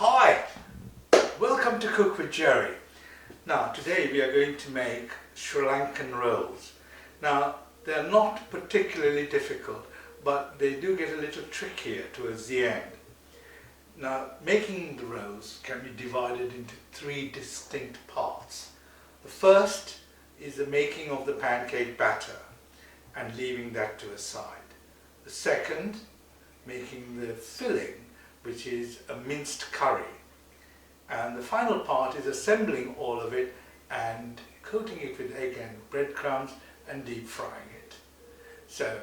Hi, welcome to Cook with Gerry. Now today we are going to make Sri Lankan rolls. Now they're not particularly difficult, but they do get a little trickier towards the end. Now making the rolls can be divided into three distinct parts. The first is the making of the pancake batter and leaving that to a side. The second, making the filling, which is a minced curry. And the final part is assembling all of it and coating it with egg and breadcrumbs and deep frying it. So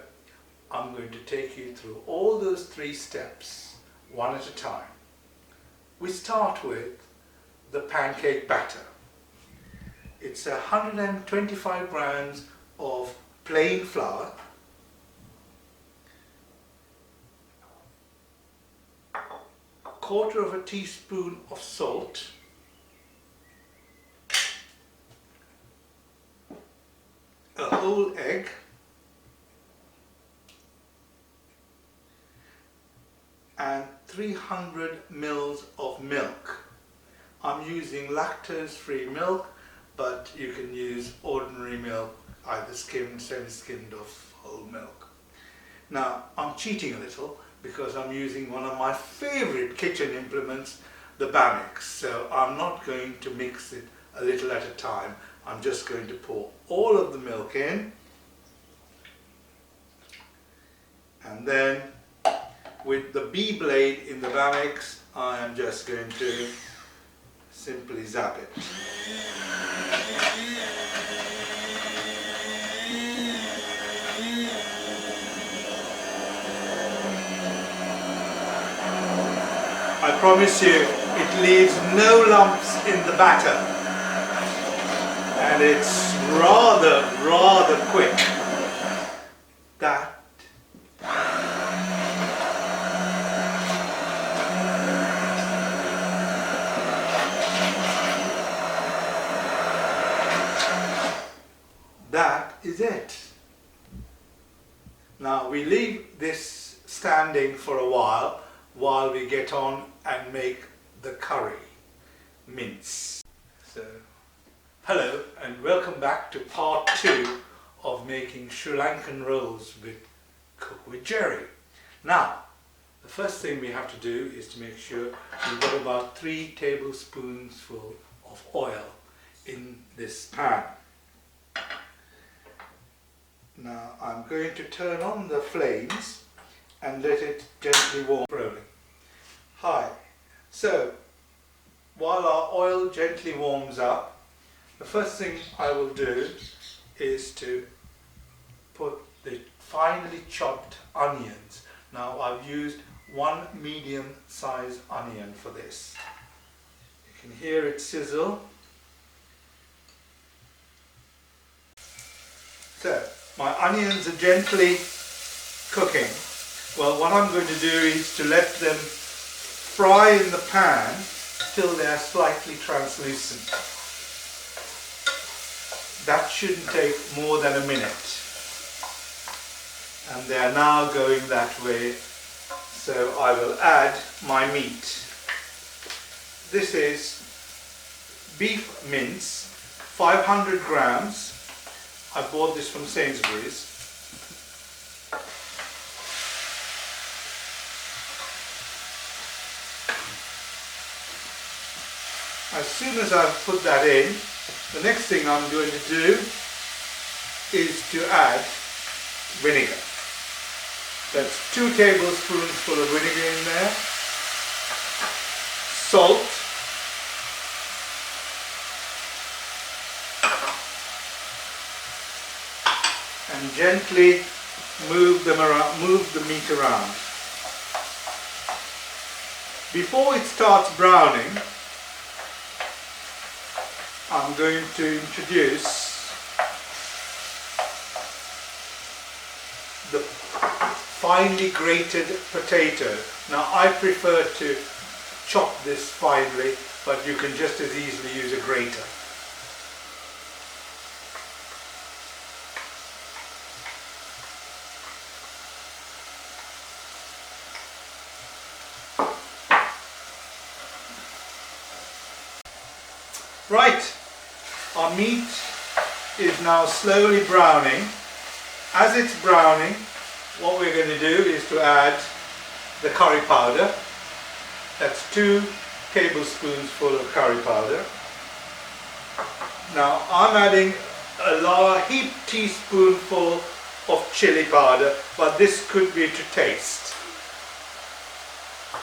I'm going to take you through all those three steps one at a time. We start with the pancake batter. It's 125 grams of plain flour, quarter of a teaspoon of salt, a whole egg, and 300 mils of milk. I'm using lactose-free milk, but you can use ordinary milk, either skimmed, semi-skimmed or whole milk. Now I'm cheating a little because I'm using one of my favorite kitchen implements, the pancakes. So I'm not going to mix it a little at a time. I'm just going to pour all of the milk in, and then with the B blade in the pancakes, I am just going to simply zap it. I promise you, it leaves no lumps in the batter, and it's rather quick. That is it. Now we leave this standing for a while we get on and make the curry mince. So, hello and welcome back to part 2 of making Sri Lankan rolls with Cook with Gerry. Now, the first thing we have to do is to make sure we've got about 3 tablespoons full of oil in this pan. Now I'm going to turn on the flames and let it gently warm. Rolling. Hi. So while our oil gently warms up, the first thing I will do is to put the finely chopped onions. Now I've used 1 medium sized onion for this. You can hear it sizzle. So my onions are gently cooking. Well, what I'm going to do is to let them fry in the pan till they are slightly translucent. That shouldn't take more than a minute. And they are now going that way, so I will add my meat. This is beef mince, 500 grams. I bought this from Sainsbury's. As soon as I've put that in, the next thing I'm going to do is to add vinegar. That's 2 tablespoons full of vinegar in there. Salt. And gently move the meat around. Before it starts browning, I'm going to introduce the finely grated potato. Now I prefer to chop this finely, but you can just as easily use a grater. Right, our meat is now slowly browning. As it's browning, what we're going to do is to add the curry powder. That's 2 tablespoons full of curry powder. Now I'm adding a heaped teaspoonful of chili powder, but this could be to taste.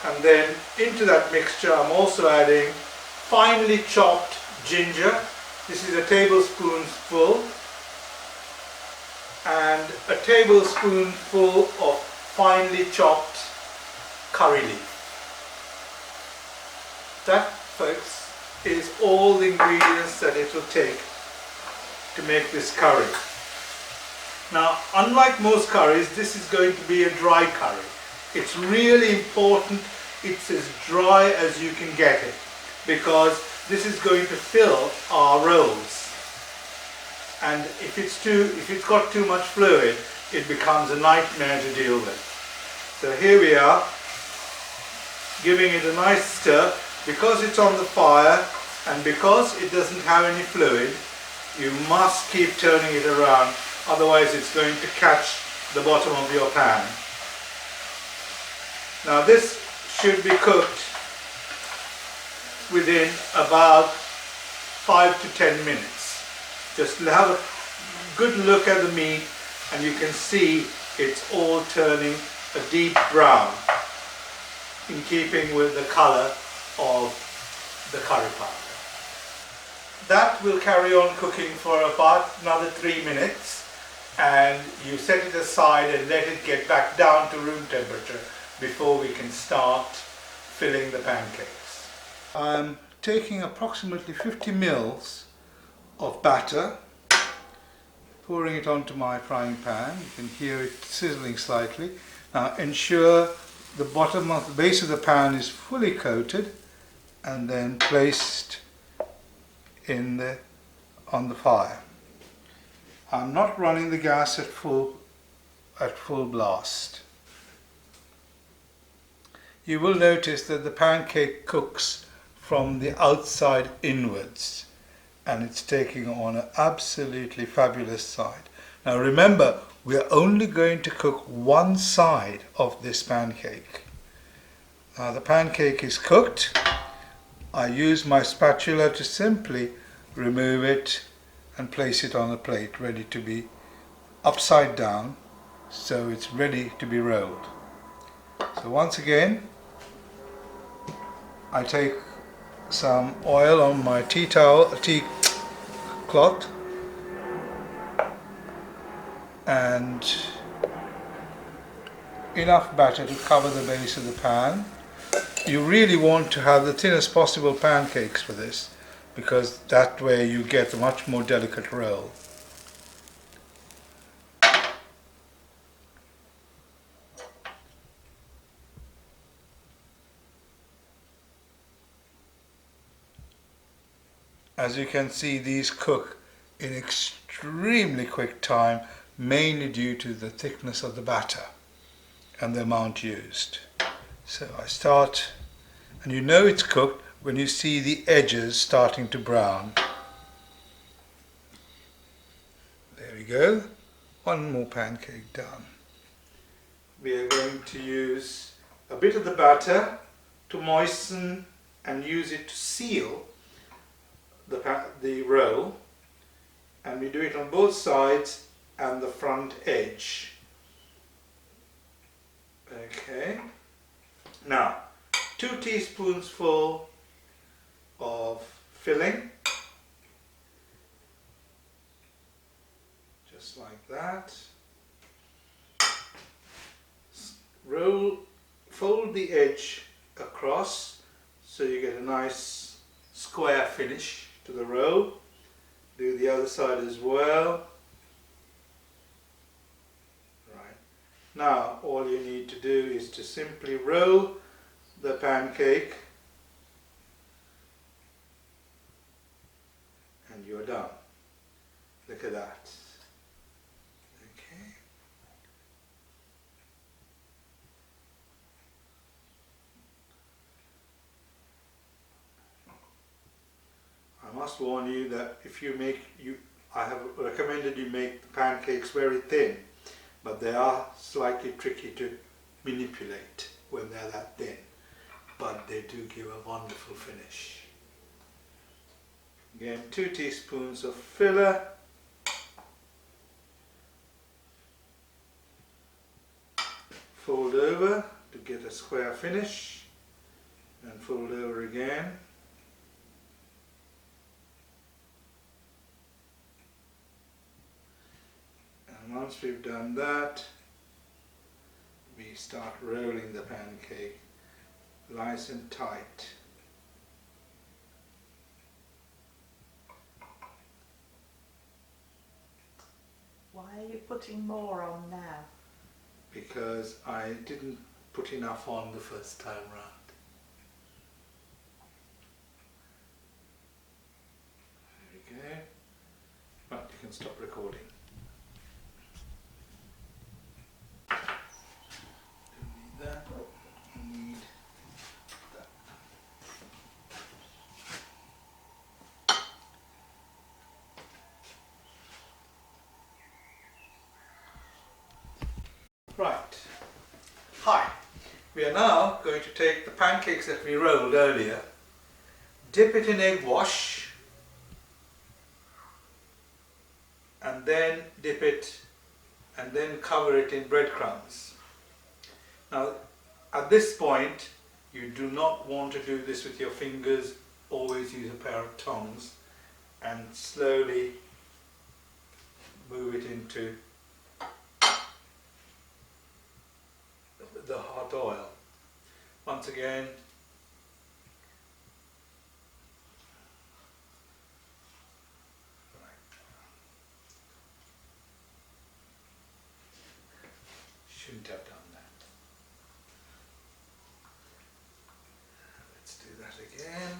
And then into that mixture I'm also adding finely chopped ginger. This is a tablespoonful, and a tablespoonful of finely chopped curry leaf. That, folks, is all the ingredients that it will take to make this curry. Now, unlike most curries, this is going to be a dry curry. It's really important it's as dry as you can get it, because this is going to fill our rolls. And if it's got too much fluid, it becomes a nightmare to deal with. So here we are, giving it a nice stir. Because it's on the fire and because it doesn't have any fluid, you must keep turning it around, otherwise it's going to catch the bottom of your pan. Now this should be cooked within about 5 to 10 minutes. Just have a good look at the meat and you can see it's all turning a deep brown, in keeping with the colour of the curry powder. That will carry on cooking for about another 3 minutes, and you set it aside and let it get back down to room temperature before we can start filling the pancakes. I'm taking approximately 50 mils of batter, pouring it onto my frying pan. You can hear it sizzling slightly. Now ensure the bottom of the base of the pan is fully coated and then placed on the fire. I'm not running the gas at full blast. You will notice that the pancake cooks from the outside inwards, and it's taking on an absolutely fabulous side. Now remember, we are only going to cook one side of this pancake. Now the pancake is cooked. I use my spatula to simply remove it and place it on a plate, ready to be upside down, so it's ready to be rolled. So once again, I take some oil on my tea cloth, and enough batter to cover the base of the pan. You really want to have the thinnest possible pancakes for this, because that way you get a much more delicate roll. As you can see, these cook in extremely quick time, mainly due to the thickness of the batter and the amount used. So I start, and you know it's cooked when you see the edges starting to brown. There we go. One more pancake done. We are going to use a bit of the batter to moisten and use it to seal the roll, and we do it on both sides and the front edge. Okay. Now, 2 teaspoons full of filling, just like that. Fold the edge across so you get a nice square finish to the roll. Do the other side as well. Right. Now all you need to do is to simply roll the pancake and you're done. Look at that. Okay. I must warn you that if you make, I have recommended you make the pancakes very thin, but they are slightly tricky to manipulate when they're that thin, but they do give a wonderful finish. Again, 2 teaspoons of filler. Fold over to get a square finish, and fold over again. And once we've done that, we start rolling the pancake nice and tight. Why are you putting more on now? Because I didn't put enough on the first time round. There we go. But you can stop recording. Don't need that. I need that. Right. Hi. We are now going to take the pancakes that we rolled earlier, dip it in egg wash, and then dip it and then cover it in breadcrumbs. Now at this point you do not want to do this with your fingers, always use a pair of tongs and slowly move it into the hot oil. Once again, shouldn't have done that. Let's do that again.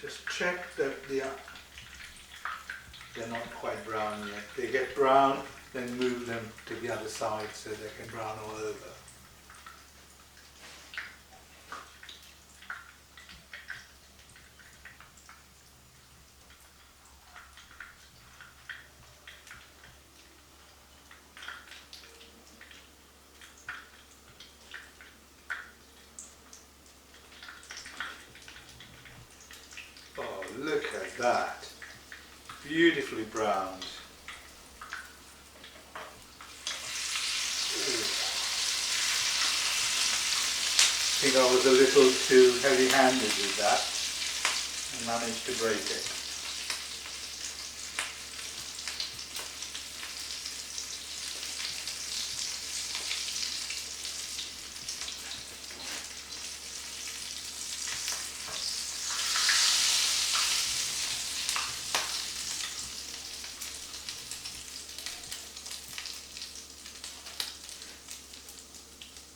Just check that they're not quite brown yet. They get brown, then move them to the other side so they can brown all over. Oh, look at that. Beautifully browned. Ooh. I think I was a little too heavy-handed with that and managed to break it.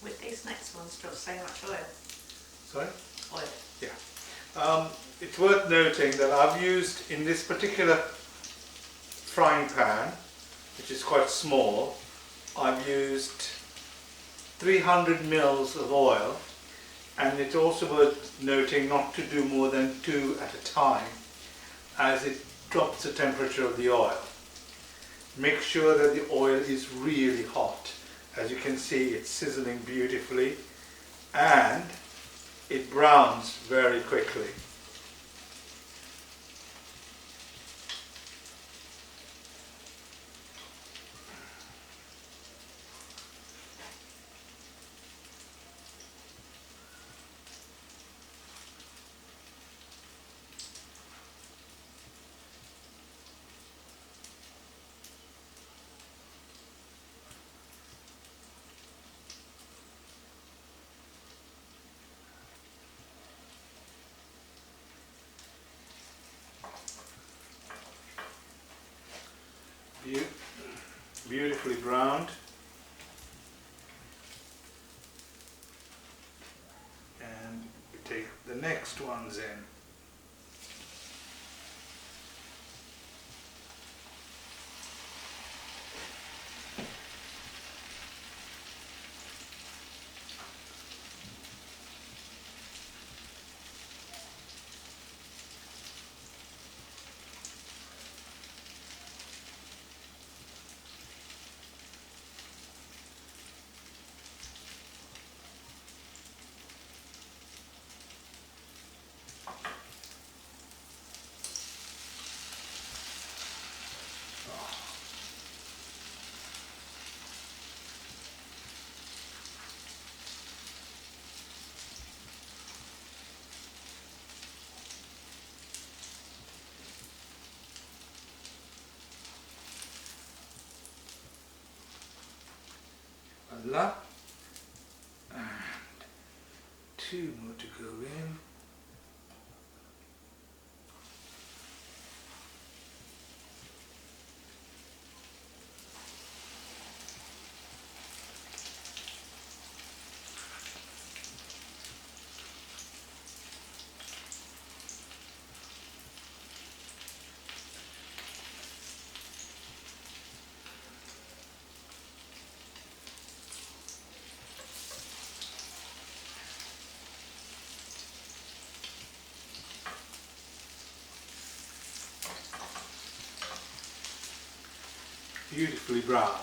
With these next ones, don't say much oil. Sorry? Oil. Yeah. It's worth noting that I've used, in this particular frying pan, which is quite small, I've used 300 mils of oil, and it's also worth noting not to do more than 2 at a time, as it drops the temperature of the oil. Make sure that the oil is really hot. As you can see, it's sizzling beautifully and it browns very quickly. beautifully browned. And we take the next ones in. Voila. And 2 more to go in. Beautifully browned.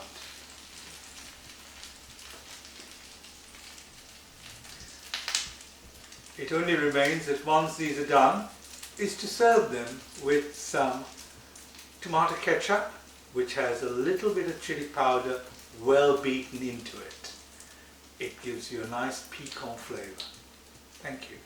It only remains that once these are done is to serve them with some tomato ketchup, which has a little bit of chili powder well beaten into it. It gives you a nice piquant flavour. Thank you.